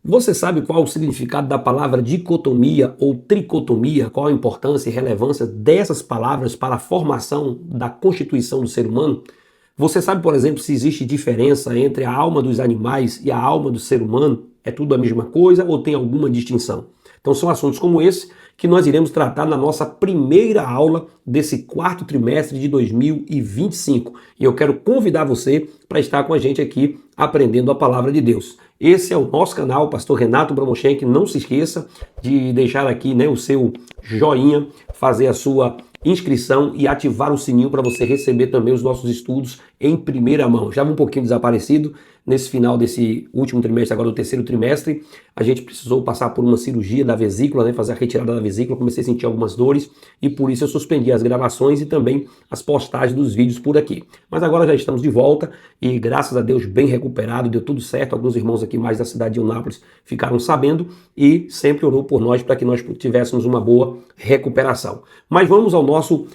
Você sabe qual o significado da palavra dicotomia ou tricotomia? Qual a importância e relevância dessas palavras para a formação da constituição do ser humano? Você sabe, por exemplo, se existe diferença entre a alma dos animais e a alma do ser humano? É tudo a mesma coisa ou tem alguma distinção? Então são assuntos como esse que nós iremos tratar na nossa primeira aula desse quarto trimestre de 2025. E eu quero convidar você para estar com a gente aqui aprendendo a palavra de Deus. Esse é o nosso canal, Pastor Renato Bromoschenk. Não se esqueça de deixar aqui, o seu joinha, fazer a sua inscrição e ativar o sininho para você receber também os nossos estudos em primeira mão. Já um pouquinho desaparecido nesse final desse último trimestre, agora do terceiro trimestre. A gente precisou passar por uma cirurgia da vesícula, fazer a retirada da vesícula, comecei a sentir algumas dores e por isso eu suspendi as gravações e também as postagens dos vídeos por aqui. Mas agora já estamos de volta e graças a Deus bem recuperado, deu tudo certo. Alguns irmãos aqui mais da cidade de Eunápolis ficaram sabendo e sempre orou por nós para que nós tivéssemos uma boa recuperação. Mas vamos ao nosso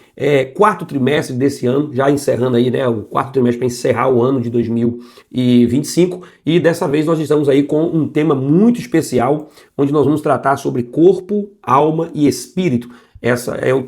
quarto trimestre desse ano, já encerrando aí, o quarto trimestre para encerrar o ano de 2025 e dessa vez nós estamos aí com um tema muito especial, onde nós vamos tratar sobre corpo, alma e espírito. Esse é o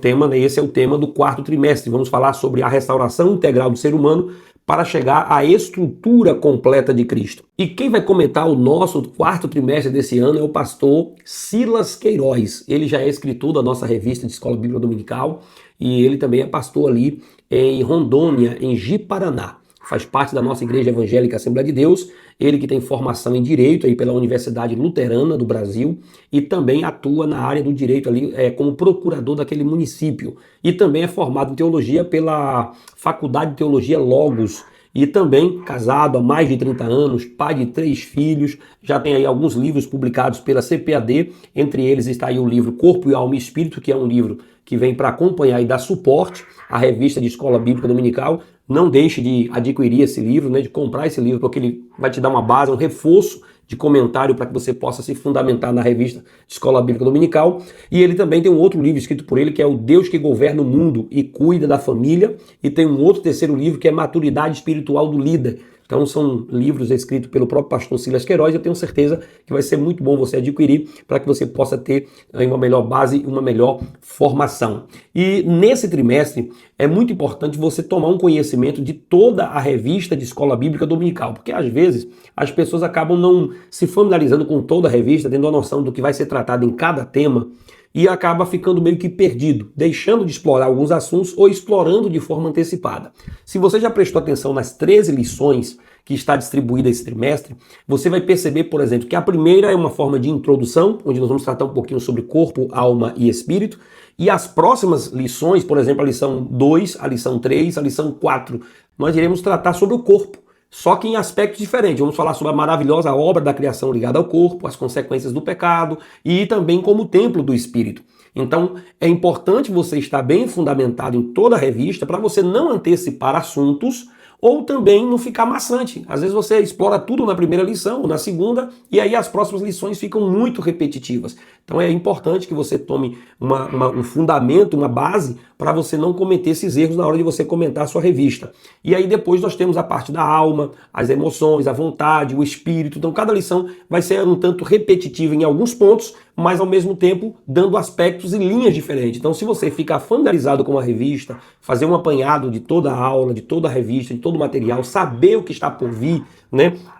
tema do quarto trimestre. Vamos falar sobre a restauração integral do ser humano para chegar à estrutura completa de Cristo. E quem vai comentar o nosso quarto trimestre desse ano é o pastor Silas Queiroz. Ele já é escritor da nossa revista de Escola Bíblica Dominical e ele também é pastor ali em Rondônia, em Ji-Paraná. Faz parte da nossa Igreja Evangélica Assembleia de Deus, ele que tem formação em Direito aí pela Universidade Luterana do Brasil e também atua na área do Direito ali como procurador daquele município. E também é formado em Teologia pela Faculdade de Teologia Logos e também casado há mais de 30 anos, pai de 3 filhos, já tem aí alguns livros publicados pela CPAD, entre eles está aí o livro Corpo, Alma e Espírito, que é um livro que vem para acompanhar e dar suporte à revista de Escola Bíblica Dominical. Não deixe de adquirir esse livro, de comprar esse livro, porque ele vai te dar uma base, um reforço de comentário para que você possa se fundamentar na revista de Escola Bíblica Dominical. E ele também tem um outro livro escrito por ele, que é O Deus que Governa o Mundo e Cuida da Família. E tem um outro terceiro livro, que é Maturidade Espiritual do Líder. Então são livros escritos pelo próprio pastor Silas Queiroz. Eu tenho certeza que vai ser muito bom você adquirir para que você possa ter uma melhor base e uma melhor formação. E nesse trimestre é muito importante você tomar um conhecimento de toda a revista de Escola Bíblica Dominical, porque às vezes as pessoas acabam não se familiarizando com toda a revista, tendo a noção do que vai ser tratado em cada tema, e acaba ficando meio que perdido, deixando de explorar alguns assuntos ou explorando de forma antecipada. Se você já prestou atenção nas 13 lições que está distribuída esse trimestre, você vai perceber, por exemplo, que a primeira é uma forma de introdução, onde nós vamos tratar um pouquinho sobre corpo, alma e espírito, e as próximas lições, por exemplo, a lição 2, a lição 3, a lição 4, nós iremos tratar sobre o corpo. Só que em aspectos diferentes. Vamos falar sobre a maravilhosa obra da criação ligada ao corpo, as consequências do pecado e também como templo do Espírito. Então é importante você estar bem fundamentado em toda a revista para você não antecipar assuntos ou também não ficar maçante. Às vezes você explora tudo na primeira lição ou na segunda e aí as próximas lições ficam muito repetitivas. Então é importante que você tome um fundamento, uma base para você não cometer esses erros na hora de você comentar a sua revista. E aí depois nós temos a parte da alma, as emoções, a vontade, o espírito. Então cada lição vai ser um tanto repetitiva em alguns pontos, mas ao mesmo tempo dando aspectos e linhas diferentes. Então se você ficar familiarizado com a revista, fazer um apanhado de toda a aula, de toda a revista, de todo o material, saber o que está por vir,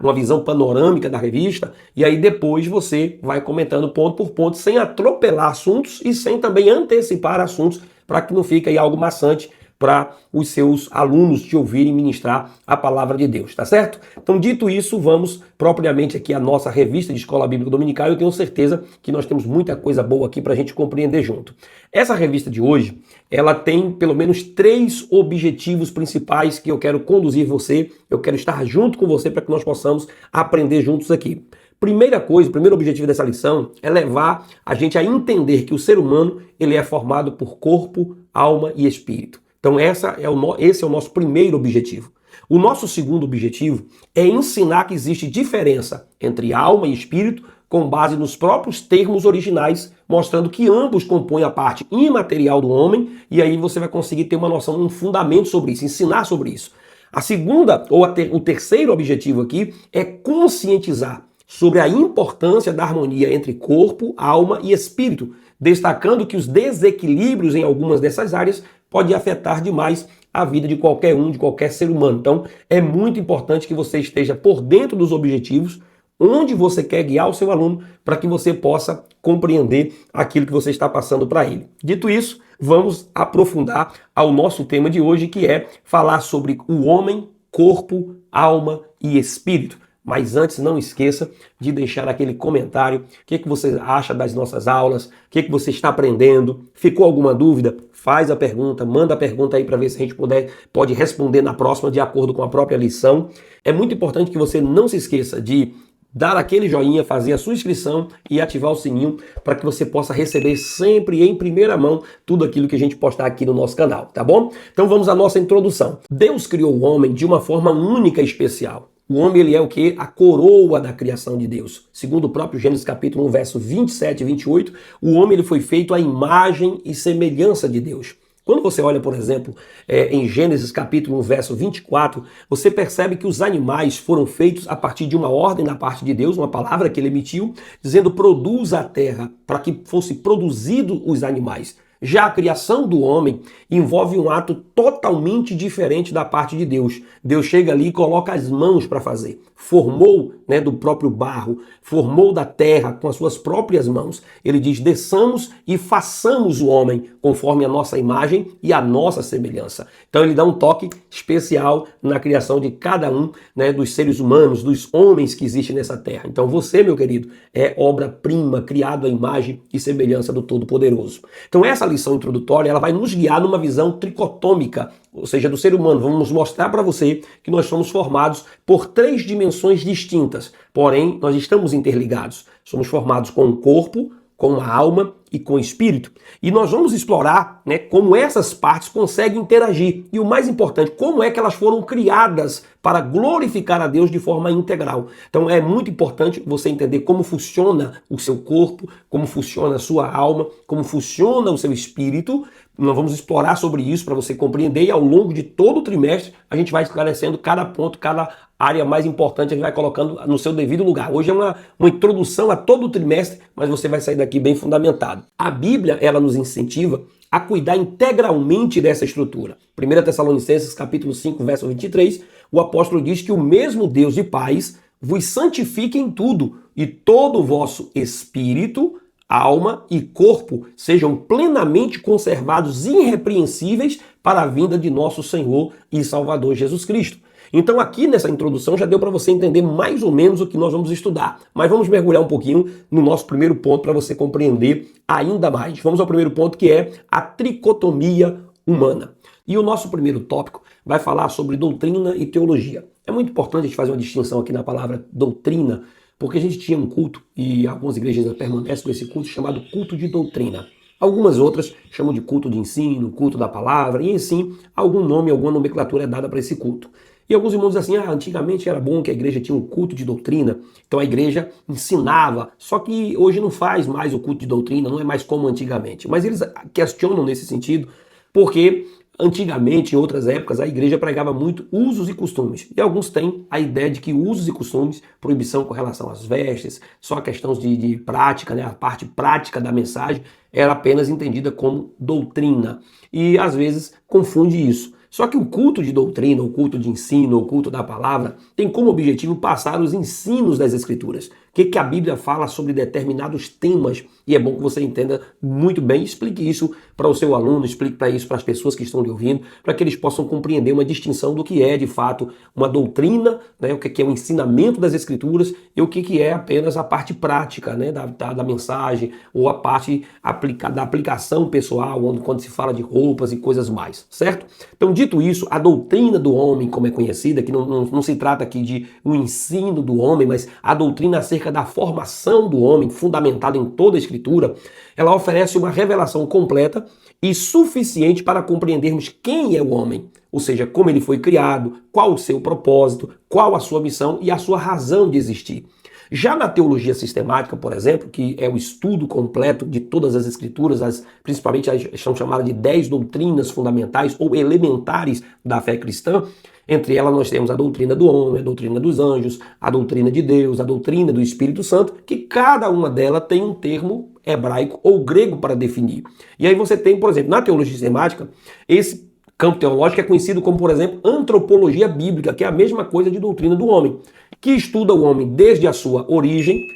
uma visão panorâmica da revista, e aí depois você vai comentando ponto por ponto, sem atropelar assuntos e sem também antecipar assuntos, para que não fique aí algo maçante para os seus alunos te ouvirem ministrar a palavra de Deus, tá certo? Então, dito isso, vamos propriamente aqui à nossa revista de Escola Bíblica Dominical. Eu tenho certeza que nós temos muita coisa boa aqui para a gente compreender junto. Essa revista de hoje, ela tem pelo menos 3 objetivos principais que eu quero conduzir você, eu quero estar junto com você para que nós possamos aprender juntos aqui. Primeira coisa, o primeiro objetivo dessa lição é levar a gente a entender que o ser humano ele é formado por corpo, alma e espírito. Então esse é o nosso primeiro objetivo. O nosso segundo objetivo é ensinar que existe diferença entre alma e espírito com base nos próprios termos originais, mostrando que ambos compõem a parte imaterial do homem, e aí você vai conseguir ter uma noção, um fundamento sobre isso, ensinar sobre isso. A segunda, ou o terceiro objetivo aqui é conscientizar sobre a importância da harmonia entre corpo, alma e espírito, destacando que os desequilíbrios em algumas dessas áreas podem afetar demais a vida de qualquer um, de qualquer ser humano. Então, é muito importante que você esteja por dentro dos objetivos, onde você quer guiar o seu aluno, para que você possa compreender aquilo que você está passando para ele. Dito isso, vamos aprofundar ao nosso tema de hoje, que é falar sobre o homem, corpo, alma e espírito. Mas antes, não esqueça de deixar aquele comentário. O que você acha das nossas aulas? O que você está aprendendo? Ficou alguma dúvida? Faz a pergunta, manda a pergunta aí para ver se a gente pode responder na próxima de acordo com a própria lição. É muito importante que você não se esqueça de dar aquele joinha, fazer a sua inscrição e ativar o sininho para que você possa receber sempre em primeira mão tudo aquilo que a gente postar aqui no nosso canal, tá bom? Então vamos à nossa introdução. Deus criou o homem de uma forma única e especial. O homem, ele é o quê? A coroa da criação de Deus. Segundo o próprio Gênesis capítulo 1, verso 27 e 28, o homem ele foi feito à imagem e semelhança de Deus. Quando você olha, por exemplo, em Gênesis capítulo 1, verso 24, você percebe que os animais foram feitos a partir de uma ordem da parte de Deus, uma palavra que ele emitiu, dizendo produza a terra, para que fosse produzido os animais. Já a criação do homem envolve um ato totalmente diferente da parte de Deus. Deus chega ali e coloca as mãos para fazer. Formou, do próprio barro, formou da terra com as suas próprias mãos. Ele diz, desçamos e façamos o homem conforme a nossa imagem e a nossa semelhança. Então ele dá um toque especial na criação de cada um, dos seres humanos, dos homens que existem nessa terra. Então você, meu querido, é obra-prima, criado à imagem e semelhança do Todo-Poderoso. Então essa lição introdutória, ela vai nos guiar numa visão tricotômica, ou seja, do ser humano. Vamos mostrar para você que nós somos formados por 3 dimensões distintas, porém nós estamos interligados. Somos formados com um corpo, com a alma e com o espírito. E nós vamos explorar como essas partes conseguem interagir. E o mais importante, como é que elas foram criadas para glorificar a Deus de forma integral. Então é muito importante você entender como funciona o seu corpo, como funciona a sua alma, como funciona o seu espírito. Nós vamos explorar sobre isso para você compreender e ao longo de todo o trimestre a gente vai esclarecendo cada ponto, cada área mais importante, a gente vai colocando no seu devido lugar. Hoje é uma introdução a todo o trimestre, mas você vai sair daqui bem fundamentado. A Bíblia, ela nos incentiva a cuidar integralmente dessa estrutura. 1 Tessalonicenses capítulo 5, verso 23, o apóstolo diz que o mesmo Deus de paz vos santifique em tudo, e todo o vosso espírito, alma e corpo sejam plenamente conservados irrepreensíveis para a vinda de nosso Senhor e Salvador Jesus Cristo. Então aqui nessa introdução já deu para você entender mais ou menos o que nós vamos estudar. Mas vamos mergulhar um pouquinho no nosso primeiro ponto para você compreender ainda mais. Vamos ao primeiro ponto, que é a tricotomia humana. E o nosso primeiro tópico vai falar sobre doutrina e teologia. É muito importante a gente fazer uma distinção aqui na palavra doutrina, porque a gente tinha um culto, e algumas igrejas permanecem com esse culto, chamado culto de doutrina. Algumas outras chamam de culto de ensino, culto da palavra, e assim, algum nome, alguma nomenclatura é dada para esse culto. E alguns irmãos dizem assim, antigamente era bom que a igreja tinha um culto de doutrina, então a igreja ensinava, só que hoje não faz mais o culto de doutrina, não é mais como antigamente. Mas eles questionam nesse sentido, porque antigamente, em outras épocas, a igreja pregava muito usos e costumes. E alguns têm a ideia de que usos e costumes, proibição com relação às vestes, só questões de prática, a parte prática da mensagem, era apenas entendida como doutrina. E às vezes confunde isso. Só que o culto de doutrina, o culto de ensino, o culto da palavra, tem como objetivo passar os ensinos das Escrituras. O que a Bíblia fala sobre determinados temas. E é bom que você entenda muito bem, explique isso para o seu aluno, explique para isso para as pessoas que estão lhe ouvindo, para que eles possam compreender uma distinção do que é, de fato, uma doutrina, o que é o ensinamento das Escrituras e o que é apenas a parte prática da mensagem ou a parte da aplicação pessoal, quando se fala de roupas e coisas mais, certo? Então, dito isso, a doutrina do homem, como é conhecida, que não se trata aqui de um ensino do homem, mas a doutrina acerca da formação do homem, fundamentada em toda a Escritura, ela oferece uma revelação completa e suficiente para compreendermos quem é o homem, ou seja, como ele foi criado, qual o seu propósito, qual a sua missão e a sua razão de existir. Já na teologia sistemática, por exemplo, que é o estudo completo de todas as escrituras, principalmente as são chamadas de 10 doutrinas fundamentais ou elementares da fé cristã, entre elas nós temos a doutrina do homem, a doutrina dos anjos, a doutrina de Deus, a doutrina do Espírito Santo, que cada uma delas tem um termo hebraico ou grego para definir. E aí você tem, por exemplo, na teologia sistemática, esse campo teológico é conhecido como, por exemplo, antropologia bíblica, que é a mesma coisa de doutrina do homem, que estuda o homem desde a sua origem,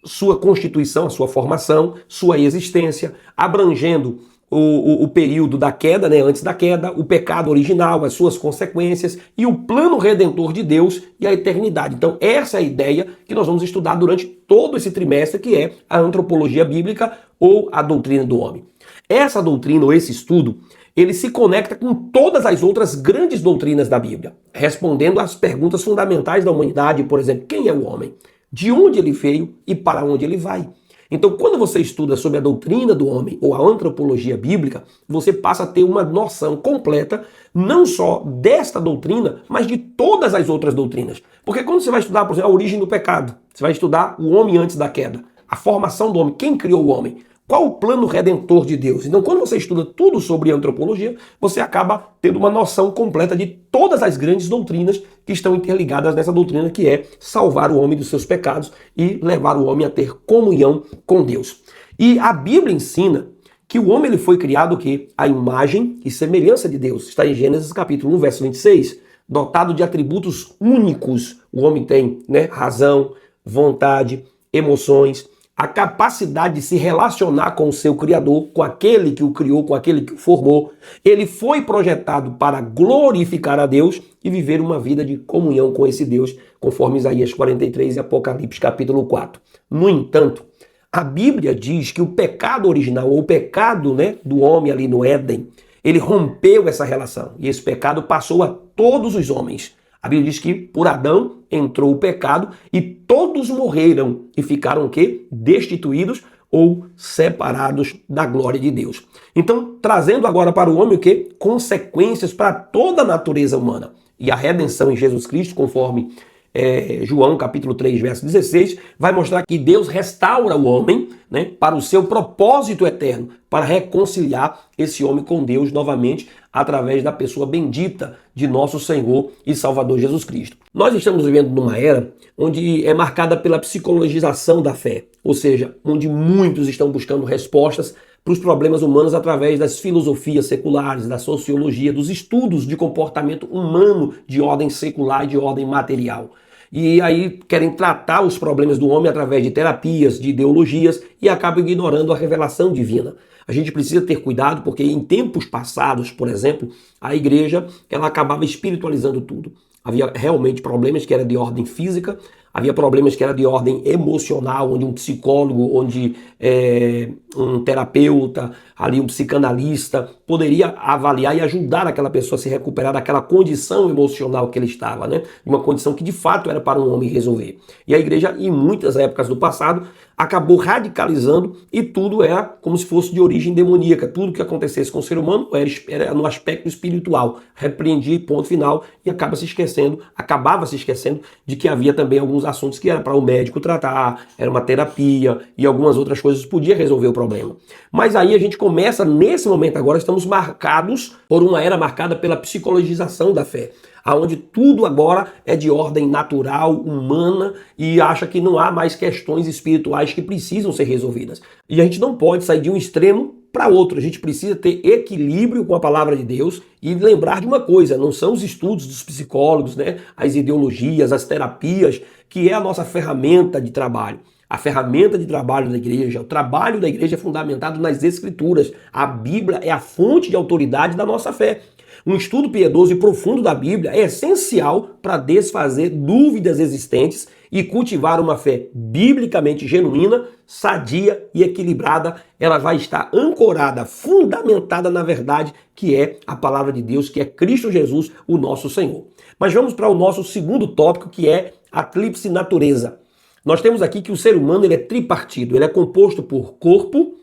sua constituição, a sua formação, sua existência, abrangendo o período da queda, né, antes da queda, o pecado original, as suas consequências e o plano redentor de Deus e a eternidade. Então essa é a ideia que nós vamos estudar durante todo esse trimestre, que é a antropologia bíblica ou a doutrina do homem. Essa doutrina ou esse estudo, ele se conecta com todas as outras grandes doutrinas da Bíblia, respondendo às perguntas fundamentais da humanidade, por exemplo, quem é o homem? De onde ele veio e para onde ele vai? Então, quando você estuda sobre a doutrina do homem ou a antropologia bíblica, você passa a ter uma noção completa, não só desta doutrina, mas de todas as outras doutrinas. Porque quando você vai estudar, por exemplo, a origem do pecado, você vai estudar o homem antes da queda, a formação do homem, quem criou o homem, qual o plano redentor de Deus? Então, quando você estuda tudo sobre antropologia, você acaba tendo uma noção completa de todas as grandes doutrinas que estão interligadas nessa doutrina, que é salvar o homem dos seus pecados e levar o homem a ter comunhão com Deus. E a Bíblia ensina que o homem ele foi criado o quê? À imagem e semelhança de Deus. Está em Gênesis capítulo 1, verso 26, dotado de atributos únicos. O homem tem, né, razão, vontade, emoções, a capacidade de se relacionar com o seu Criador, com aquele que o criou, com aquele que o formou. Ele foi projetado para glorificar a Deus e viver uma vida de comunhão com esse Deus, conforme Isaías 43 e Apocalipse capítulo 4. No entanto, a Bíblia diz que o pecado original, ou o pecado, né, do homem ali no Éden, ele rompeu essa relação e esse pecado passou a todos os homens. A Bíblia diz que por Adão entrou o pecado e todos morreram e ficaram o quê? Destituídos ou separados da glória de Deus. Então, trazendo agora para o homem o quê? Consequências para toda a natureza humana. E a redenção em Jesus Cristo, conforme João capítulo 3, verso 16, vai mostrar que Deus restaura o homem, né, para o seu propósito eterno, para reconciliar esse homem com Deus novamente, através da pessoa bendita de nosso Senhor e Salvador Jesus Cristo. Nós estamos vivendo numa era onde é marcada pela psicologização da fé, ou seja, onde muitos estão buscando respostas para os problemas humanos através das filosofias seculares, da sociologia, dos estudos de comportamento humano de ordem secular e de ordem material. E aí querem tratar os problemas do homem através de terapias, de ideologias e acabam ignorando a revelação divina. A gente precisa ter cuidado porque em tempos passados, por exemplo, a igreja ela acabava espiritualizando tudo. Havia realmente problemas que eram de ordem física, havia problemas que eram de ordem emocional, onde um psicólogo, onde um terapeuta, ali um psicanalista, poderia avaliar e ajudar aquela pessoa a se recuperar daquela condição emocional que ele estava, né? Uma condição que de fato era para um homem resolver. E a igreja, em muitas épocas do passado, acabou radicalizando e tudo era como se fosse de origem demoníaca. Tudo que acontecesse com o ser humano era no aspecto espiritual. Repreendia e ponto final e acabava se esquecendo de que havia também alguns assuntos que era para o médico tratar, era uma terapia e algumas outras coisas podia resolver o problema. Mas aí a gente começa, nesse momento agora, estamos marcados por uma era marcada pela psicologização da fé, aonde tudo agora é de ordem natural, humana e acha que não há mais questões espirituais que precisam ser resolvidas. E a gente não pode sair de um extremo para outro. A gente precisa ter equilíbrio com a palavra de Deus e lembrar de uma coisa, não são os estudos dos psicólogos, né, as ideologias, as terapias, que é a nossa ferramenta de trabalho. A ferramenta de trabalho da igreja, o trabalho da igreja é fundamentado nas Escrituras. A Bíblia é a fonte de autoridade da nossa fé. Um estudo piedoso e profundo da Bíblia é essencial para desfazer dúvidas existentes e cultivar uma fé biblicamente genuína, sadia e equilibrada. Ela vai estar ancorada, fundamentada na verdade, que é a palavra de Deus, que é Cristo Jesus, o nosso Senhor. Mas vamos para o nosso segundo tópico, que é a tríplice natureza. Nós temos aqui que o ser humano ele é tripartido, ele é composto por corpo,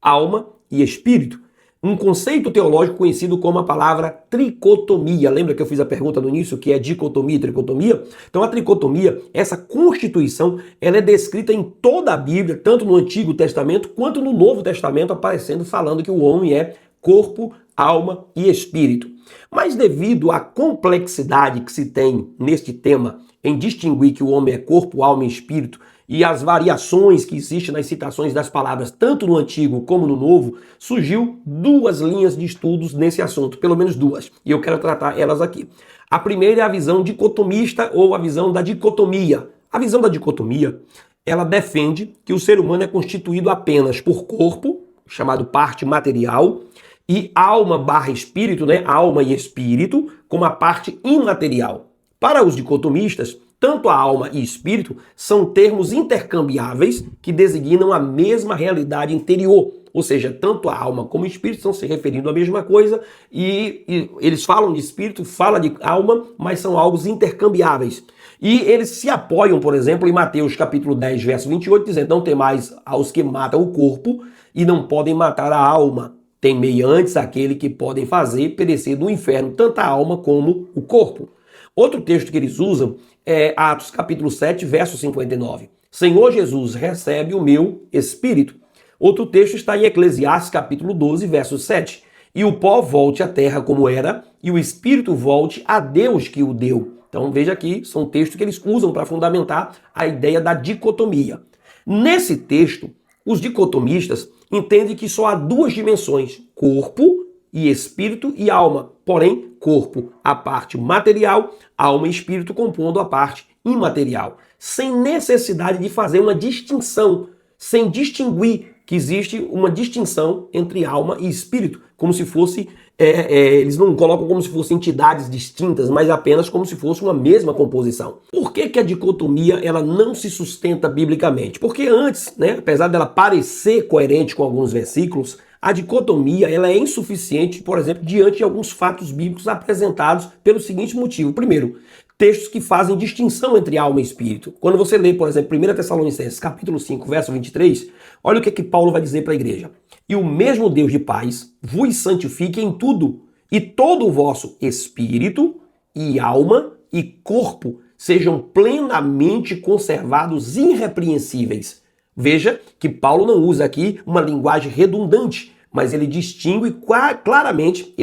alma e espírito. um conceito teológico conhecido como a palavra tricotomia. Lembra que eu fiz a pergunta no início, que é dicotomia e tricotomia? Então a tricotomia, essa constituição, ela é descrita em toda a Bíblia, tanto no Antigo Testamento quanto no Novo Testamento, aparecendo falando que o homem é corpo, alma e espírito. Mas devido à complexidade que se tem neste tema, em distinguir que o homem é corpo, alma e espírito, e as variações que existem nas citações das palavras, tanto no Antigo como no Novo, surgiu duas linhas de estudos nesse assunto, pelo menos duas, e eu quero tratar elas aqui. A primeira é a visão dicotomista ou a visão da dicotomia. A visão da dicotomia, ela defende que o ser humano é constituído apenas por corpo, chamado parte material, e alma barra espírito, né? Alma e espírito, como a parte imaterial. Para os dicotomistas, tanto a alma e espírito são termos intercambiáveis que designam a mesma realidade interior. Ou seja, tanto a alma como o espírito estão se referindo à mesma coisa e eles falam de espírito, falam de alma, mas são algo intercambiáveis. E eles se apoiam, por exemplo, em Mateus capítulo 10, verso 28, dizendo: não temais aos que matam o corpo e não podem matar a alma. Temei antes aquele que podem fazer perecer no inferno tanto a alma como o corpo. Outro texto que eles usam é Atos capítulo 7, verso 59. Senhor Jesus, recebe o meu espírito. Outro texto está em Eclesiastes capítulo 12, verso 7. E o pó volte à terra como era, e o espírito volte a Deus que o deu. Então veja aqui, são textos que eles usam para fundamentar a ideia da dicotomia. Nesse texto, os dicotomistas entendem que só há duas dimensões, corpo e espírito e alma. Porém, corpo, a parte material, alma e espírito compondo a parte imaterial. Sem necessidade de fazer uma distinção, sem distinguir que existe uma distinção entre alma e espírito, como se fosse, eles não colocam como se fossem entidades distintas, mas apenas como se fosse uma mesma composição. Por que a dicotomia ela não se sustenta biblicamente? Porque antes, né, apesar dela parecer coerente com alguns versículos, a dicotomia ela é insuficiente, por exemplo, diante de alguns fatos bíblicos apresentados pelo seguinte motivo. Primeiro, textos que fazem distinção entre alma e espírito. Quando você lê, por exemplo, 1 Tessalonicenses, capítulo 5, verso 23, olha o que Paulo vai dizer para a igreja. E o mesmo Deus de paz vos santifique em tudo, e todo o vosso espírito e alma e corpo sejam plenamente conservados irrepreensíveis. Veja que Paulo não usa aqui uma linguagem redundante, mas ele distingue claramente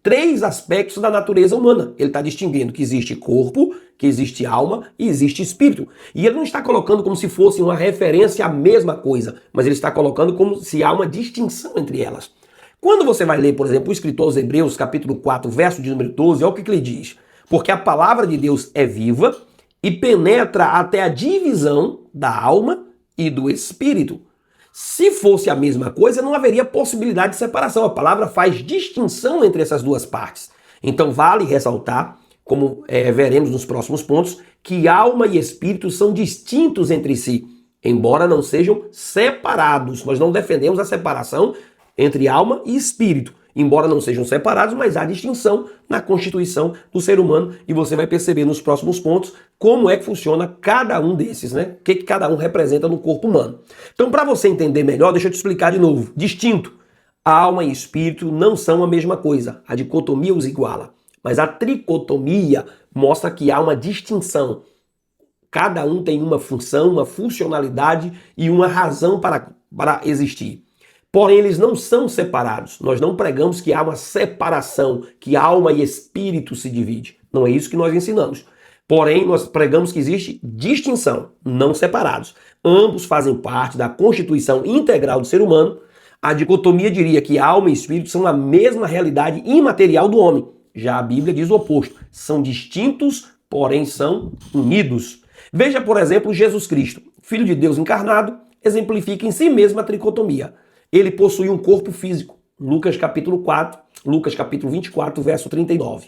três aspectos da natureza humana. Ele está distinguindo que existe corpo, que existe alma e existe espírito. E ele não está colocando como se fosse uma referência à mesma coisa, mas ele está colocando como se há uma distinção entre elas. Quando você vai ler, por exemplo, o escritor aos Hebreus, capítulo 4, verso de número 12, olha o que ele diz. Porque a palavra de Deus é viva e penetra até a divisão da alma e do espírito. Se fosse a mesma coisa, não haveria possibilidade de separação. A palavra faz distinção entre essas duas partes. Então vale ressaltar, como veremos nos próximos pontos, que alma e espírito são distintos entre si, embora não sejam separados. Nós não defendemos a separação entre alma e espírito. Embora não sejam separados, mas há distinção na constituição do ser humano e você vai perceber nos próximos pontos como é que funciona cada um desses, né? O que cada um representa no corpo humano. Então, para você entender melhor, deixa eu te explicar de novo. Distinto. Alma e espírito não são a mesma coisa. A dicotomia os iguala. Mas a tricotomia mostra que há uma distinção. Cada um tem uma função, uma funcionalidade e uma razão para existir. Porém, eles não são separados. Nós não pregamos que há uma separação, que alma e espírito se dividem. Não é isso que nós ensinamos. Porém, nós pregamos que existe distinção, não separados. Ambos fazem parte da constituição integral do ser humano. A dicotomia diria que alma e espírito são a mesma realidade imaterial do homem. Já a Bíblia diz o oposto. São distintos, porém são unidos. Veja, por exemplo, Jesus Cristo, Filho de Deus encarnado, exemplifica em si mesmo a tricotomia. Ele possui um corpo físico. Lucas capítulo 4, Lucas capítulo 24, verso 39.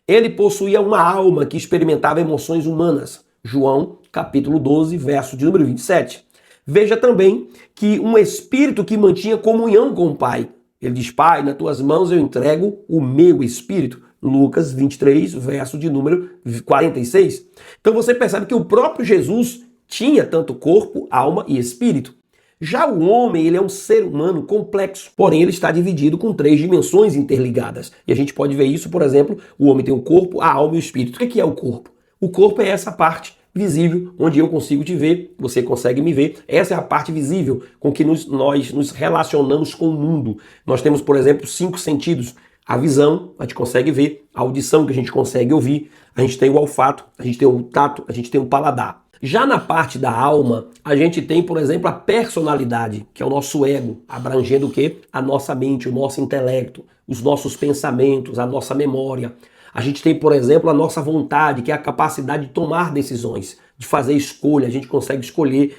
Ele possuía uma alma que experimentava emoções humanas. João capítulo 12, verso de número 27. Veja também que um espírito que mantinha comunhão com o Pai. Ele diz: Pai, nas tuas mãos eu entrego o meu espírito. Lucas 23, verso de número 46. Então você percebe que o próprio Jesus tinha tanto corpo, alma e espírito. Já o homem, ele é um ser humano complexo, porém ele está dividido com 3 dimensões interligadas. E a gente pode ver isso, por exemplo, o homem tem o corpo, a alma e o espírito. O que é o corpo? O corpo é essa parte visível, onde eu consigo te ver, você consegue me ver. Essa é a parte visível com que nós nos relacionamos com o mundo. Nós temos, por exemplo, 5 sentidos. A visão, a gente consegue ver, a audição, que a gente consegue ouvir, a gente tem o olfato, a gente tem o tato, a gente tem o paladar. Já na parte da alma, a gente tem, por exemplo, a personalidade, que é o nosso ego, abrangendo o quê? A nossa mente, o nosso intelecto, os nossos pensamentos, a nossa memória. A gente tem, por exemplo, a nossa vontade, que é a capacidade de tomar decisões, de fazer escolha. A gente consegue escolher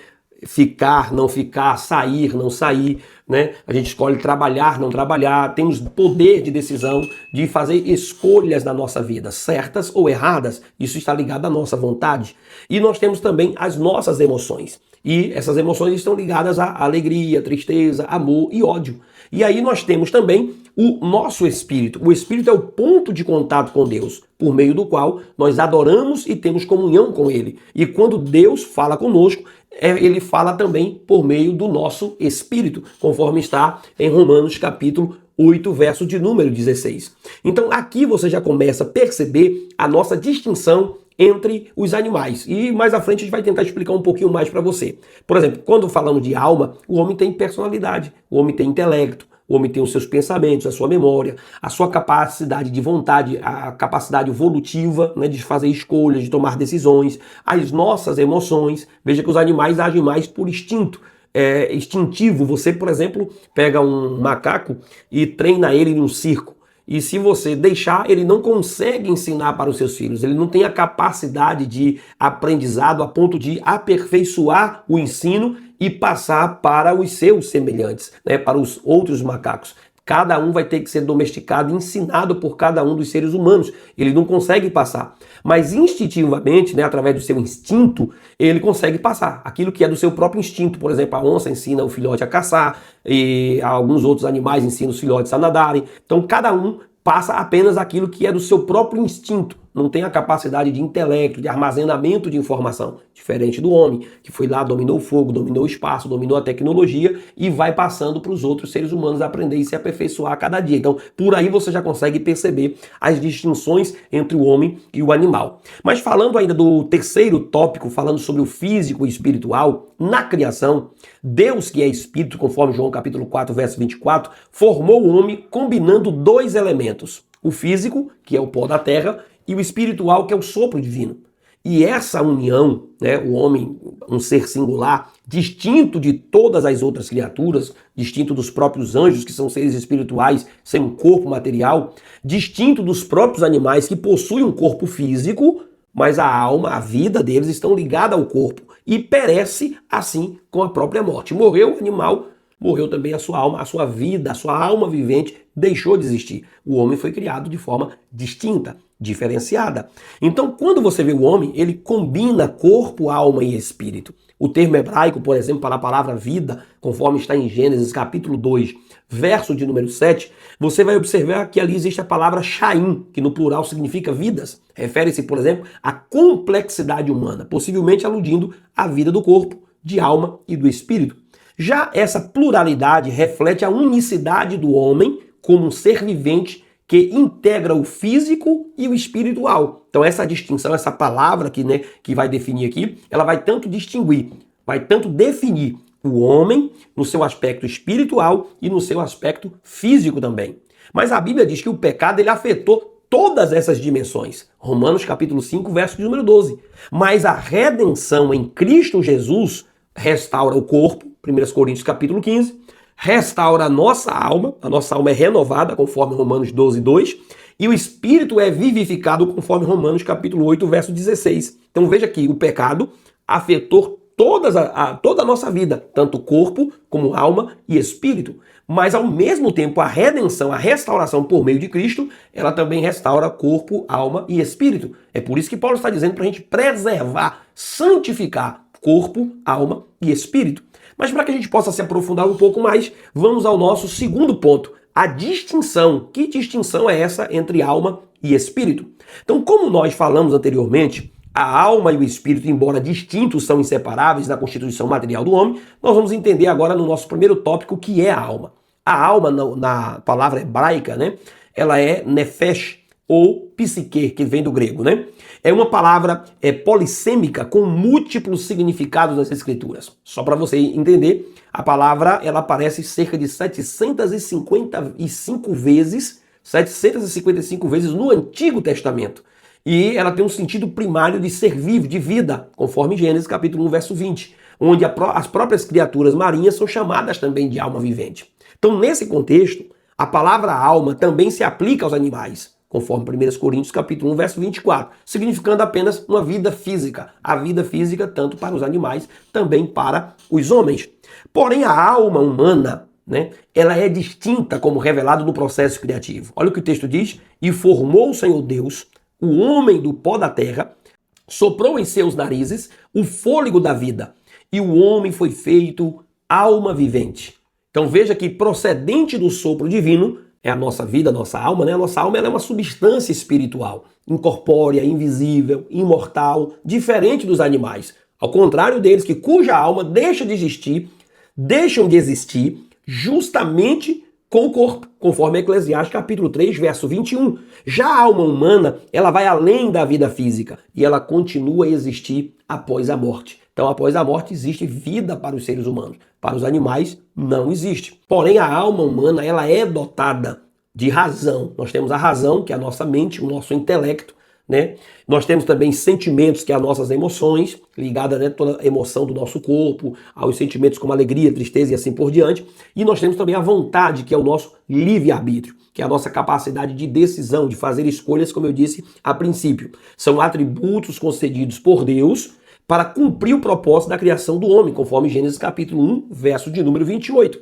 ficar, não ficar, sair, não sair, né? A gente escolhe trabalhar, não trabalhar, temos poder de decisão de fazer escolhas na nossa vida, certas ou erradas. Isso está ligado à nossa vontade. E nós temos também as nossas emoções. E essas emoções estão ligadas à alegria, tristeza, amor e ódio. E aí nós temos também o nosso espírito. O espírito é o ponto de contato com Deus, por meio do qual nós adoramos e temos comunhão com Ele. E quando Deus fala conosco, Ele fala também por meio do nosso espírito, conforme está em Romanos capítulo 8, verso de número 16. Então aqui você já começa a perceber a nossa distinção entre os animais. E mais à frente a gente vai tentar explicar um pouquinho mais para você. Por exemplo, quando falamos de alma, o homem tem personalidade, o homem tem intelecto, o homem tem os seus pensamentos, a sua memória, a sua capacidade de vontade, a capacidade evolutiva, né, de fazer escolhas, de tomar decisões, as nossas emoções. Veja que os animais agem mais por instinto. É instintivo. Você, por exemplo, pega um macaco e treina ele num circo. E se você deixar, ele não consegue ensinar para os seus filhos. Ele não tem a capacidade de aprendizado a ponto de aperfeiçoar o ensino e passar para os seus semelhantes, né, para os outros macacos. Cada um vai ter que ser domesticado, ensinado por cada um dos seres humanos. Ele não consegue passar. Mas instintivamente, né, através do seu instinto, ele consegue passar. Aquilo que é do seu próprio instinto. Por exemplo, a onça ensina o filhote a caçar, e alguns outros animais ensinam os filhotes a nadarem. Então cada um passa apenas aquilo que é do seu próprio instinto. Não tem a capacidade de intelecto, de armazenamento de informação, diferente do homem, que foi lá, dominou o fogo, dominou o espaço, dominou a tecnologia e vai passando para os outros seres humanos aprender e se aperfeiçoar a cada dia. Então, por aí você já consegue perceber as distinções entre o homem e o animal. Mas falando ainda do terceiro tópico, falando sobre o físico e espiritual, na criação, Deus, que é espírito, conforme João capítulo 4, verso 24, formou o homem combinando 2 elementos. O físico, que é o pó da terra, e o espiritual, que é o sopro divino. E essa união, né, o homem, um ser singular, distinto de todas as outras criaturas, distinto dos próprios anjos, que são seres espirituais sem um corpo material, distinto dos próprios animais que possuem um corpo físico, mas a alma, a vida deles estão ligadas ao corpo e perece assim com a própria morte. Morreu o animal, morreu também a sua alma, a sua vida, a sua alma vivente deixou de existir. O homem foi criado de forma distinta, diferenciada. Então, quando você vê o homem, ele combina corpo, alma e espírito. O termo hebraico, por exemplo, para a palavra vida, conforme está em Gênesis capítulo 2, verso de número 7, você vai observar que ali existe a palavra Shaim, que no plural significa vidas. Refere-se, por exemplo, à complexidade humana, possivelmente aludindo à vida do corpo, de alma e do espírito. Já essa pluralidade reflete a unicidade do homem como um ser vivente que integra o físico e o espiritual. Então essa distinção, essa palavra que vai definir aqui, ela vai tanto distinguir, vai tanto definir o homem no seu aspecto espiritual e no seu aspecto físico também. Mas a Bíblia diz que o pecado ele afetou todas essas dimensões. Romanos capítulo 5, verso de número 12. Mas a redenção em Cristo Jesus restaura o corpo, 1 Coríntios capítulo 15, restaura a nossa alma é renovada, conforme Romanos 12, 2, e o espírito é vivificado, conforme Romanos capítulo 8, verso 16. Então veja que o pecado afetou toda a nossa vida, tanto corpo como alma e espírito. Mas ao mesmo tempo a redenção, a restauração por meio de Cristo, ela também restaura corpo, alma e espírito. É por isso que Paulo está dizendo para a gente preservar, santificar corpo, alma e espírito. Mas para que a gente possa se aprofundar um pouco mais, vamos ao nosso segundo ponto, a distinção. Que distinção é essa entre alma e espírito? Então, como nós falamos anteriormente, A alma e o espírito, embora distintos, são inseparáveis na constituição material do homem. Nós vamos entender agora no nosso primeiro tópico o que é a alma. A alma, na palavra hebraica, né, ela é nefesh, ou psique, que vem do grego, né? É uma palavra polissêmica com múltiplos significados nas escrituras. Só para você entender, a palavra ela aparece cerca de 755 vezes no Antigo Testamento. E ela tem um sentido primário de ser vivo, de vida, conforme Gênesis capítulo 1, verso 20, onde as próprias criaturas marinhas são chamadas também de alma vivente. Então, nesse contexto, a palavra alma também se aplica aos animais, conforme 1 Coríntios capítulo 1, verso 24, significando apenas uma vida física. A vida física tanto para os animais, também para os homens. Porém, a alma humana, né, ela é distinta, como revelado no processo criativo. Olha o que o texto diz: e formou o Senhor Deus o homem do pó da terra, soprou em seus narizes o fôlego da vida, e o homem foi feito alma vivente. Então veja que procedente do sopro divino é a nossa vida, a nossa alma, né? A nossa alma ela é uma substância espiritual, incorpórea, invisível, imortal, diferente dos animais. Ao contrário deles, cuja alma deixam de existir justamente com o corpo, conforme Eclesiastes capítulo 3, verso 21. Já a alma humana, ela vai além da vida física e ela continua a existir após a morte. Então, após a morte, existe vida para os seres humanos. Para os animais, não existe. Porém, a alma humana, ela é dotada de razão. Nós temos a razão, que é a nossa mente, o nosso intelecto, né? Nós temos também sentimentos, que são as nossas emoções, ligadas, né, toda a emoção do nosso corpo, aos sentimentos como alegria, tristeza e assim por diante. E nós temos também a vontade, que é o nosso livre-arbítrio, que é a nossa capacidade de decisão, de fazer escolhas, como eu disse a princípio. São atributos concedidos por Deus para cumprir o propósito da criação do homem, conforme Gênesis capítulo 1, verso de número 28.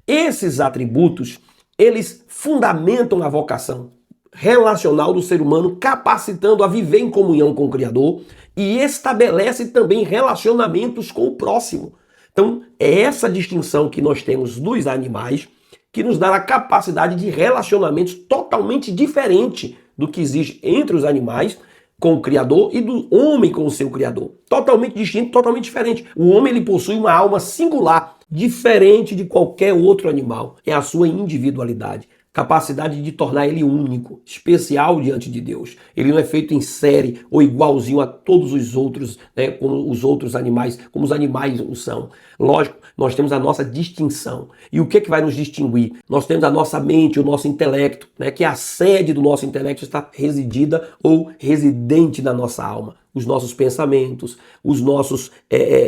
Esses atributos, eles fundamentam a vocação relacional do ser humano, capacitando a viver em comunhão com o Criador e estabelece também relacionamentos com o próximo. Então, é essa distinção que nós temos dos animais que nos dá a capacidade de relacionamentos totalmente diferente do que existe entre os animais com o Criador e do homem com o seu Criador. Totalmente distinto, totalmente diferente. O homem ele possui uma alma singular, diferente de qualquer outro animal. É a sua individualidade. Capacidade de tornar ele único, especial diante de Deus. Ele não é feito em série ou igualzinho a todos os outros, né, como os outros animais, como os animais o são. Lógico, nós temos a nossa distinção. E o que é que vai nos distinguir? Nós temos a nossa mente, o nosso intelecto, né, que a sede do nosso intelecto está residida ou residente na nossa alma. Os nossos pensamentos, os nossos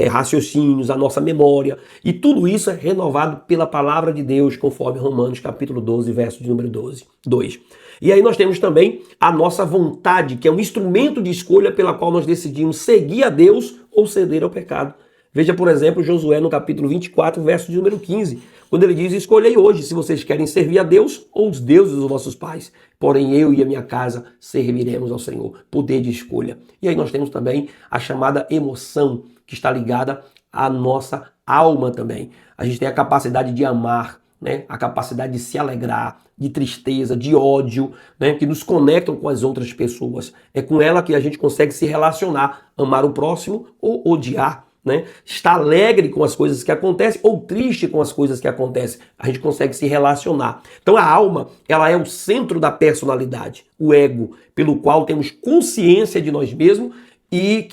raciocínios, a nossa memória. E tudo isso é renovado pela palavra de Deus, conforme Romanos capítulo 12, verso de número 2. E aí nós temos também a nossa vontade, que é um instrumento de escolha pela qual nós decidimos seguir a Deus ou ceder ao pecado. Veja, por exemplo, Josué no capítulo 24, verso de número 15, quando ele diz: escolhei hoje se vocês querem servir a Deus ou os deuses dos vossos pais. Porém, eu e a minha casa serviremos ao Senhor. Poder de escolha. E aí nós temos também a chamada emoção, que está ligada à nossa alma também. A gente tem a capacidade de amar, né? A capacidade de se alegrar, de tristeza, de ódio, né? Que nos conectam com as outras pessoas. É com ela que a gente consegue se relacionar, amar o próximo ou odiar. Né? Está alegre com as coisas que acontecem ou triste com as coisas que acontecem. A gente consegue se relacionar. Então a alma, ela é o centro da personalidade, o ego, pelo qual temos consciência de nós mesmos e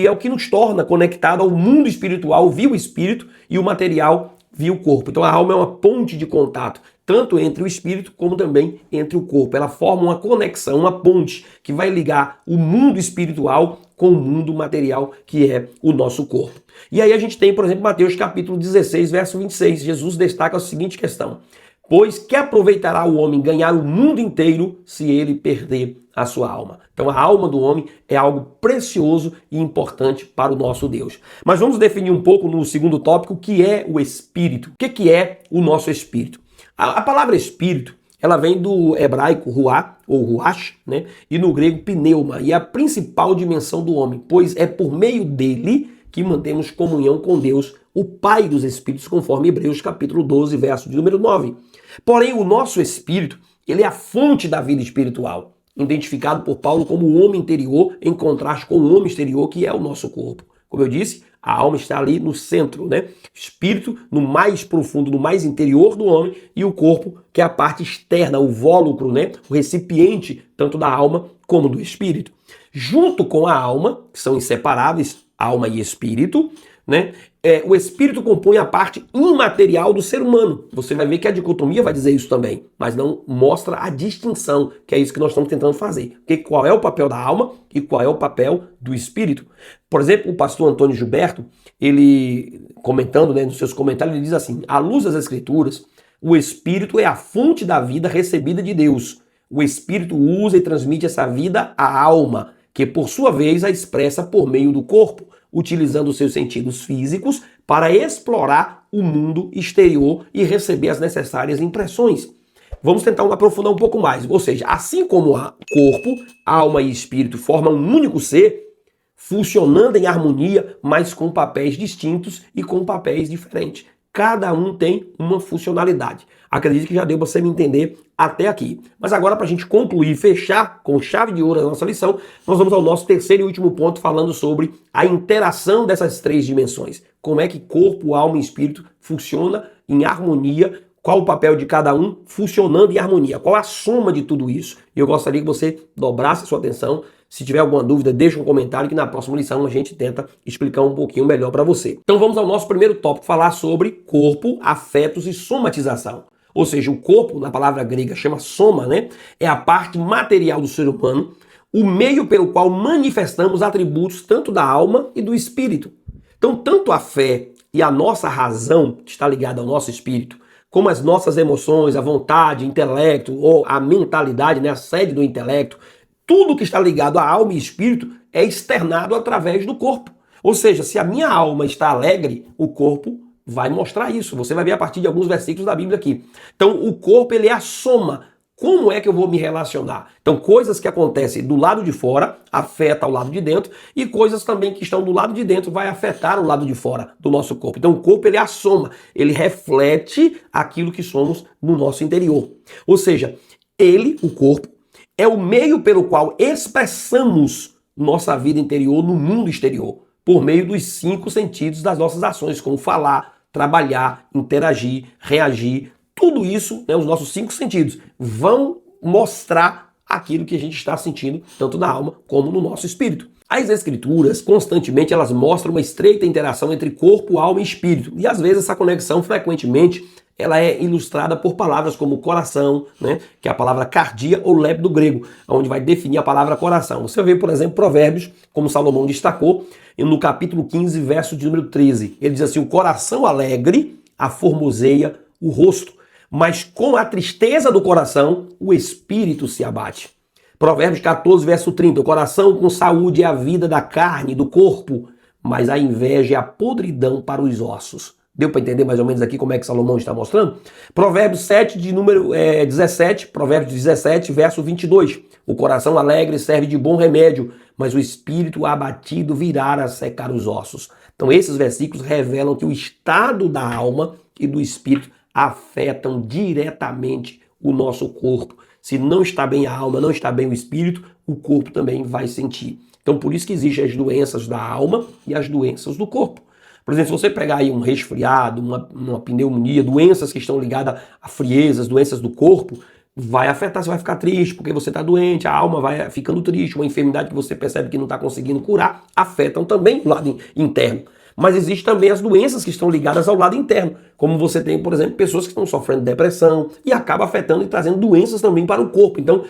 é o que nos torna conectado ao mundo espiritual via o espírito e o material via o corpo. Então a alma é uma ponte de contato, tanto entre o espírito como também entre o corpo. Ela forma uma conexão, uma ponte que vai ligar o mundo espiritual com o mundo material, que é o nosso corpo. E aí a gente tem, por exemplo, Mateus capítulo 16, verso 26. Jesus destaca a seguinte questão: pois que aproveitará o homem ganhar o mundo inteiro se ele perder a sua alma? Então a alma do homem é algo precioso e importante para o nosso Deus. Mas vamos definir um pouco no segundo tópico o que é o espírito. O que é o nosso espírito? A palavra espírito, ela vem do hebraico ruá, ou ruach, né? E no grego pneuma, e é a principal dimensão do homem, pois é por meio dele que mantemos comunhão com Deus, o Pai dos Espíritos, conforme Hebreus capítulo 12, verso de número 9. Porém, o nosso espírito, ele é a fonte da vida espiritual. identificado por Paulo como o homem interior, em contraste com o homem exterior, que é o nosso corpo. Como eu disse, a alma está ali no centro, né? Espírito no mais profundo, no mais interior do homem, e o corpo, que é a parte externa, o invólucro, né? O recipiente, tanto da alma como do espírito. Junto com a alma, que são inseparáveis, alma e espírito, né? O espírito compõe a parte imaterial do ser humano. Você vai ver que a dicotomia vai dizer isso também, mas não mostra a distinção, que é isso que nós estamos tentando fazer. Porque qual é o papel da alma e qual é o papel do espírito? Por exemplo, o pastor Antônio Gilberto, ele comentando, né, nos seus comentários, ele diz assim: à luz das escrituras, o espírito é a fonte da vida recebida de Deus. O espírito usa e transmite essa vida à alma, que por sua vez a expressa por meio do corpo, utilizando seus sentidos físicos para explorar o mundo exterior e receber as necessárias impressões. Vamos tentar aprofundar um pouco mais. Ou seja, assim como o corpo, alma e espírito formam um único ser, funcionando em harmonia, mas com papéis distintos e com papéis diferentes. Cada um tem uma funcionalidade. Acredito que já deu para você me entender até aqui. Mas agora, para a gente concluir e fechar com chave de ouro a nossa lição, nós vamos ao nosso terceiro e último ponto, falando sobre a interação dessas três dimensões. Como é que corpo, alma e espírito funciona em harmonia, qual o papel de cada um funcionando em harmonia, qual a soma de tudo isso. Eu gostaria que você dobrasse a sua atenção. Se tiver alguma dúvida, deixa um comentário que na próxima lição a gente tenta explicar um pouquinho melhor para você. Então vamos ao nosso primeiro tópico, falar sobre corpo, afetos e somatização. Ou seja, o corpo, na palavra grega, chama soma, né? É a parte material do ser humano, o meio pelo qual manifestamos atributos tanto da alma e do espírito. Então, tanto a fé e a nossa razão, que está ligada ao nosso espírito, como as nossas emoções, a vontade, o intelecto, ou a mentalidade, né? A sede do intelecto, tudo que está ligado à alma e espírito é externado através do corpo. Ou seja, se a minha alma está alegre, o corpo vai mostrar isso. Você vai ver a partir de alguns versículos da Bíblia aqui. Então, o corpo, ele é a soma. Como é que eu vou me relacionar? Então, coisas que acontecem do lado de fora afetam o lado de dentro, e coisas também que estão do lado de dentro vai afetar o lado de fora do nosso corpo. Então, o corpo, ele é a soma. Ele reflete aquilo que somos no nosso interior. Ou seja, ele, o corpo, é o meio pelo qual expressamos nossa vida interior no mundo exterior, por meio dos 5 sentidos das nossas ações, como falar, trabalhar, interagir, reagir. Tudo isso, né, os nossos 5 sentidos, vão mostrar aquilo que a gente está sentindo, tanto na alma como no nosso espírito. As escrituras, constantemente, elas mostram uma estreita interação entre corpo, alma e espírito. E às vezes essa conexão, frequentemente, ela é ilustrada por palavras como coração, né, que é a palavra cardia ou lep do grego, onde vai definir a palavra coração. Você vê, por exemplo, Provérbios, como Salomão destacou, no capítulo 15, verso de número 13. Ele diz assim: o coração alegre aformoseia o rosto, mas com a tristeza do coração o espírito se abate. Provérbios 14, verso 30. O coração com saúde é a vida da carne, do corpo, mas a inveja é a podridão para os ossos. Deu para entender mais ou menos aqui como é que Salomão está mostrando? Provérbios 7, de número 17, Provérbios 17, verso 22. O coração alegre serve de bom remédio, mas o espírito abatido virá a secar os ossos. Então esses versículos revelam que o estado da alma e do espírito afetam diretamente o nosso corpo. Se não está bem a alma, não está bem o espírito, o corpo também vai sentir. Então por isso que existem as doenças da alma e as doenças do corpo. Por exemplo, se você pegar aí um resfriado, uma pneumonia, doenças que estão ligadas a friezas, doenças do corpo, vai afetar, você vai ficar triste porque você está doente, a alma vai ficando triste, uma enfermidade que você percebe que não está conseguindo curar, afetam também o lado interno. Mas existem também as doenças que estão ligadas ao lado interno, como você tem, por exemplo, pessoas que estão sofrendo depressão e acaba afetando e trazendo doenças também para o corpo. Então,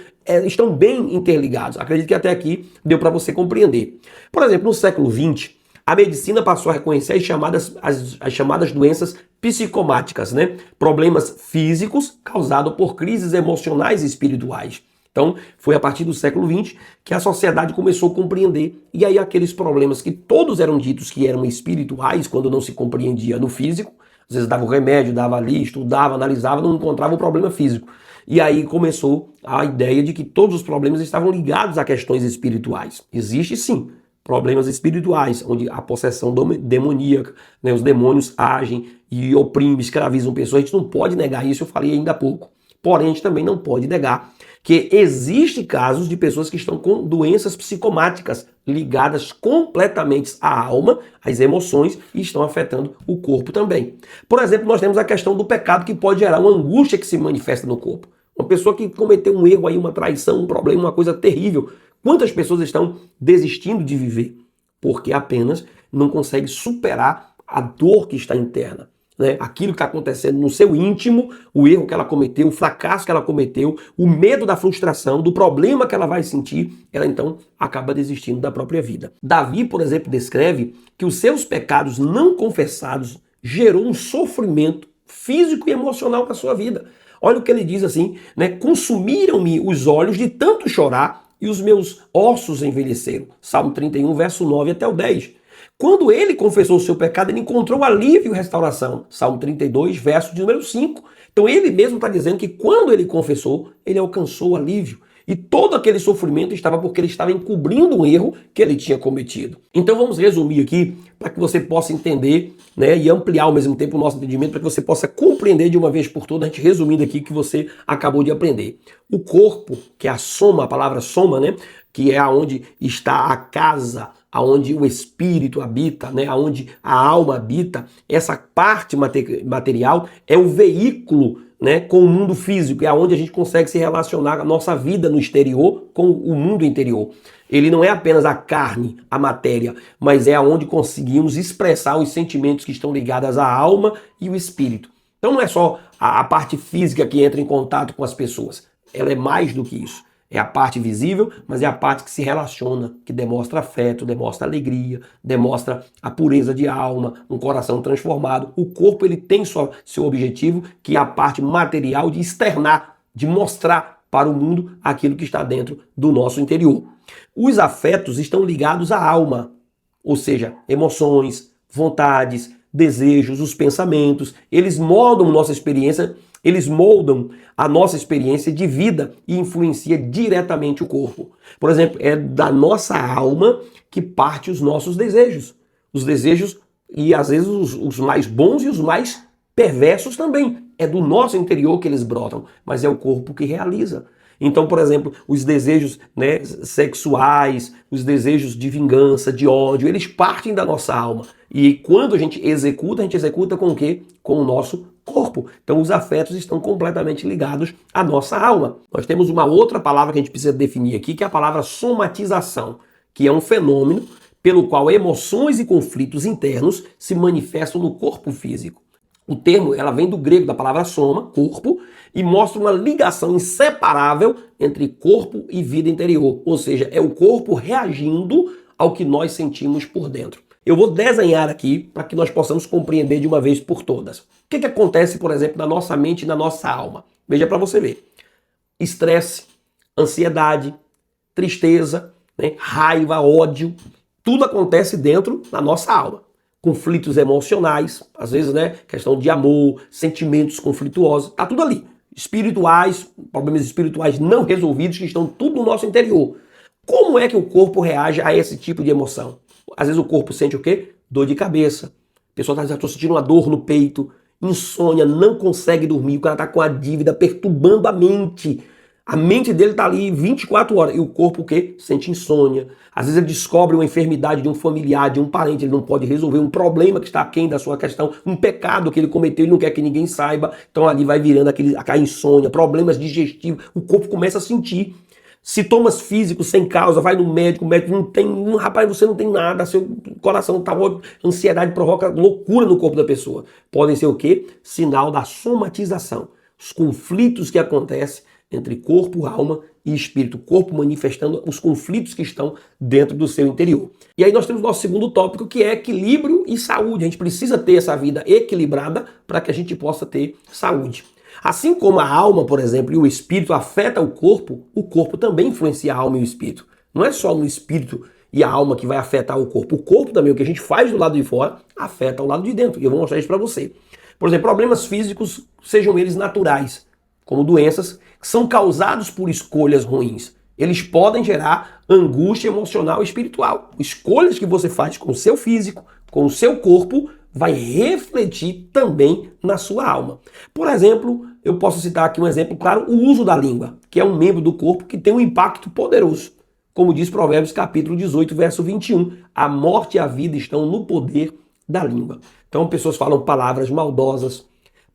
estão bem interligados. Acredito que até aqui deu para você compreender. Por exemplo, no século XX, a medicina passou a reconhecer as chamadas doenças psicomáticas, né? Problemas físicos causados por crises emocionais e espirituais. Então, foi a partir do século XX que a sociedade começou a compreender. E aí aqueles problemas que todos eram ditos que eram espirituais, quando não se compreendia no físico, às vezes dava o remédio, dava ali, estudava, analisava, não encontrava o problema físico. E aí começou a ideia de que todos os problemas estavam ligados a questões espirituais. Existe sim problemas espirituais, onde a possessão demoníaca, né, os demônios agem e oprimem, escravizam pessoas. A gente não pode negar isso, eu falei ainda há pouco. Porém, a gente também não pode negar que existe casos de pessoas que estão com doenças psicomáticas ligadas completamente à alma, às emoções, e estão afetando o corpo também. Por exemplo, nós temos a questão do pecado, que pode gerar uma angústia que se manifesta no corpo. Uma pessoa que cometeu um erro aí, uma traição, um problema, uma coisa terrível. Quantas pessoas estão desistindo de viver? Porque apenas não consegue superar a dor que está interna. Né? Aquilo que está acontecendo no seu íntimo, o erro que ela cometeu, o fracasso que ela cometeu, o medo da frustração, do problema que ela vai sentir, ela então acaba desistindo da própria vida. Davi, por exemplo, descreve que os seus pecados não confessados gerou um sofrimento físico e emocional na sua vida. Olha o que ele diz assim, né? Consumiram-me os olhos de tanto chorar e os meus ossos envelheceram. Salmo 31, verso 9 até o 10. Quando ele confessou o seu pecado, ele encontrou alívio e restauração. Salmo 32, verso de número 5. Então ele mesmo está dizendo que quando ele confessou, ele alcançou alívio. E todo aquele sofrimento estava porque ele estava encobrindo um erro que ele tinha cometido. Então vamos resumir aqui para que você possa entender, né, e ampliar ao mesmo tempo o nosso entendimento, para que você possa compreender de uma vez por todas, a gente resumindo aqui que você acabou de aprender. O corpo, que é a soma, a palavra soma, né, que é aonde está a casa, aonde o espírito habita, né, aonde a alma habita, essa parte material é o veículo, né, com o mundo físico, é onde a gente consegue se relacionar a nossa vida no exterior com o mundo interior. Ele não é apenas a carne, a matéria, mas é aonde conseguimos expressar os sentimentos que estão ligados à alma e o espírito. Então não é só a parte física que entra em contato com as pessoas, ela é mais do que isso. É a parte visível, mas é a parte que se relaciona, que demonstra afeto, demonstra alegria, demonstra a pureza de alma, um coração transformado. O corpo ele tem seu objetivo, que é a parte material de externar, de mostrar para o mundo aquilo que está dentro do nosso interior. Os afetos estão ligados à alma, ou seja, emoções, vontades, desejos, os pensamentos, eles moldam nossa experiência. Eles moldam a nossa experiência de vida e influencia diretamente o corpo. Por exemplo, é da nossa alma que parte os nossos desejos. Os desejos, e às vezes os mais bons e os mais perversos também. É do nosso interior que eles brotam, mas é o corpo que realiza. Então, por exemplo, os desejos, né, sexuais, os desejos de vingança, de ódio, eles partem da nossa alma. E quando a gente executa com o quê? Com o nosso corpo. Então os afetos estão completamente ligados à nossa alma. Nós temos uma outra palavra que a gente precisa definir aqui, que é a palavra somatização, que é um fenômeno pelo qual emoções e conflitos internos se manifestam no corpo físico. O termo, ela vem do grego, da palavra soma, corpo, e mostra uma ligação inseparável entre corpo e vida interior. Ou seja, é o corpo reagindo ao que nós sentimos por dentro. Eu vou desenhar aqui para que nós possamos compreender de uma vez por todas. O que acontece, por exemplo, na nossa mente e na nossa alma? Veja para você ver. Estresse, ansiedade, tristeza, né, raiva, ódio, tudo acontece dentro da nossa alma. Conflitos emocionais, às vezes, né, questão de amor, sentimentos conflituosos, tá tudo ali. Espirituais, problemas espirituais não resolvidos que estão tudo no nosso interior. Como é que o corpo reage a esse tipo de emoção? Às vezes o corpo sente o quê? Dor de cabeça. A pessoa está sentindo uma dor no peito, insônia, não consegue dormir, o cara está com a dívida perturbando a mente. A mente dele está ali 24 horas. E o corpo o quê? Sente insônia. Às vezes ele descobre uma enfermidade de um familiar, de um parente, ele não pode resolver um problema que está aquém da sua questão, um pecado que ele cometeu e não quer que ninguém saiba. Então ali vai virando aquela insônia, problemas digestivos. O corpo começa a sentir. Sintomas físicos sem causa, vai no médico, o médico não tem, rapaz, você não tem nada, seu coração tá, ansiedade provoca loucura no corpo da pessoa. Podem ser o quê? Sinal da somatização. Os conflitos que acontecem entre corpo, alma e espírito. Corpo manifestando os conflitos que estão dentro do seu interior. E aí nós temos o nosso segundo tópico, que é equilíbrio e saúde. A gente precisa ter essa vida equilibrada para que a gente possa ter saúde. Assim como a alma, por exemplo, e o espírito afeta o corpo também influencia a alma e o espírito. Não é só no espírito e a alma que vai afetar o corpo também, o que a gente faz do lado de fora, afeta o lado de dentro. E eu vou mostrar isso para você. Por exemplo, problemas físicos, sejam eles naturais, como doenças, que são causados por escolhas ruins. Eles podem gerar angústia emocional e espiritual. Escolhas que você faz com o seu físico, com o seu corpo, vai refletir também na sua alma. Por exemplo, eu posso citar aqui um exemplo claro, o uso da língua, que é um membro do corpo que tem um impacto poderoso. Como diz Provérbios capítulo 18, verso 21, a morte e a vida estão no poder da língua. Então pessoas falam palavras maldosas,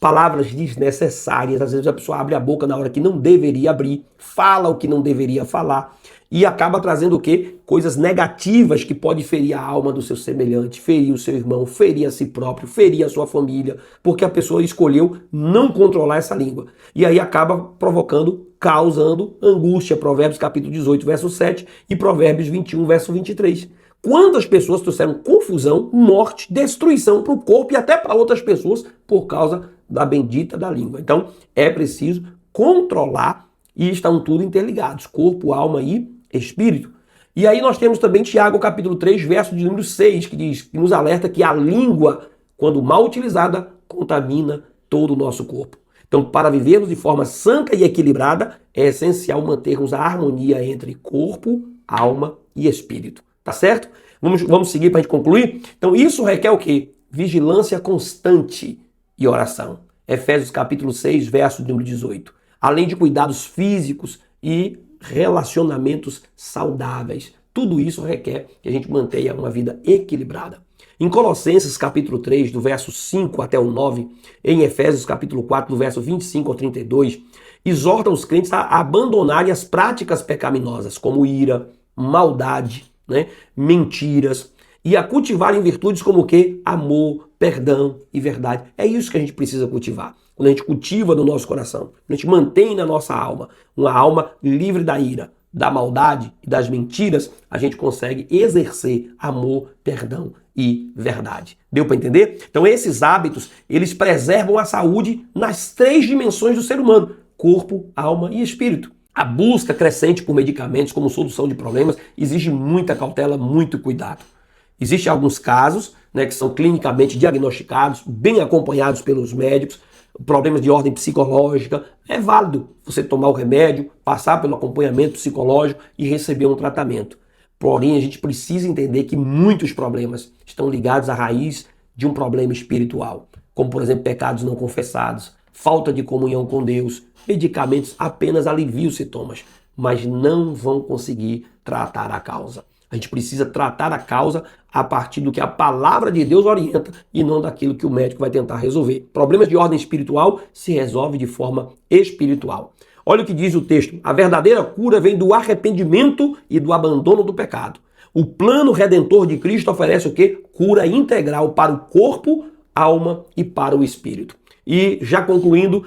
palavras desnecessárias, às vezes a pessoa abre a boca na hora que não deveria abrir, fala o que não deveria falar e acaba trazendo o quê? Coisas negativas que pode ferir a alma do seu semelhante, ferir o seu irmão, ferir a si próprio, ferir a sua família, porque a pessoa escolheu não controlar essa língua. E aí acaba provocando, causando angústia. Provérbios capítulo 18, verso 7 e Provérbios 21, verso 23. Quantas pessoas trouxeram confusão, morte, destruição para o corpo e até para outras pessoas por causa da bendita da língua. Então é preciso controlar e estão tudo interligados, corpo, alma e espírito. E aí nós temos também Tiago capítulo 3, verso de número 6, que diz, que nos alerta que a língua, quando mal utilizada, contamina todo o nosso corpo. Então, para vivermos de forma santa e equilibrada, é essencial mantermos a harmonia entre corpo, alma e espírito. Tá certo? Vamos seguir para a gente concluir? Então, isso requer o quê? Vigilância constante e oração. Efésios capítulo 6, verso de número 18. Além de cuidados físicos e relacionamentos saudáveis. Tudo isso requer que a gente mantenha uma vida equilibrada. Em Colossenses capítulo 3, do verso 5 até o 9, em Efésios capítulo 4, do verso 25 ao 32, exorta os crentes a abandonarem as práticas pecaminosas, como ira, maldade, mentiras, e a cultivarem virtudes como o quê? Amor, perdão e verdade. É isso que a gente precisa cultivar. Quando a gente cultiva no nosso coração, a gente mantém na nossa alma uma alma livre da ira, da maldade e das mentiras, a gente consegue exercer amor, perdão e verdade. Deu para entender? Então esses hábitos, eles preservam a saúde nas 3 dimensões do ser humano: corpo, alma e espírito. A busca crescente por medicamentos como solução de problemas exige muita cautela, muito cuidado. Existem alguns casos, que são clinicamente diagnosticados, bem acompanhados pelos médicos, problemas de ordem psicológica. É válido você tomar o remédio, passar pelo acompanhamento psicológico e receber um tratamento. Porém, a gente precisa entender que muitos problemas estão ligados à raiz de um problema espiritual, como, por exemplo, pecados não confessados, falta de comunhão com Deus. Medicamentos apenas aliviam os sintomas, mas não vão conseguir tratar a causa. A gente precisa tratar a causa a partir do que a palavra de Deus orienta e não daquilo que o médico vai tentar resolver. Problemas de ordem espiritual se resolvem de forma espiritual. Olha o que diz o texto. A verdadeira cura vem do arrependimento e do abandono do pecado. O plano redentor de Cristo oferece o quê? Cura integral para o corpo, alma e para o espírito. E já concluindo,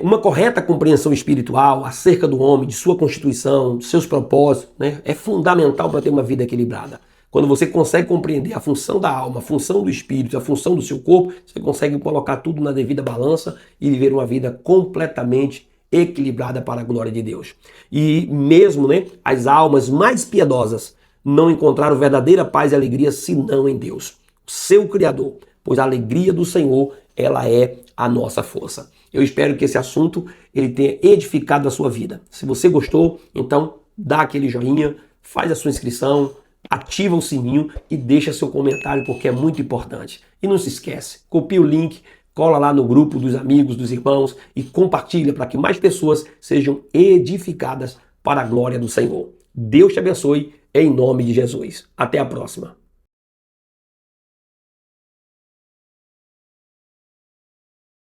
uma correta compreensão espiritual acerca do homem, de sua constituição, de seus propósitos, é fundamental para ter uma vida equilibrada. Quando você consegue compreender a função da alma, a função do espírito, a função do seu corpo, você consegue colocar tudo na devida balança e viver uma vida completamente equilibrada para a glória de Deus. E mesmo as almas mais piedosas não encontraram verdadeira paz e alegria senão em Deus, seu Criador, pois a alegria do Senhor, ela é a nossa força. Eu espero que esse assunto ele tenha edificado a sua vida. Se você gostou, então dá aquele joinha, faz a sua inscrição, ativa o sininho e deixa seu comentário porque é muito importante. E não se esquece, copia o link, cola lá no grupo dos amigos, dos irmãos e compartilha para que mais pessoas sejam edificadas para a glória do Senhor. Deus te abençoe em nome de Jesus. Até a próxima.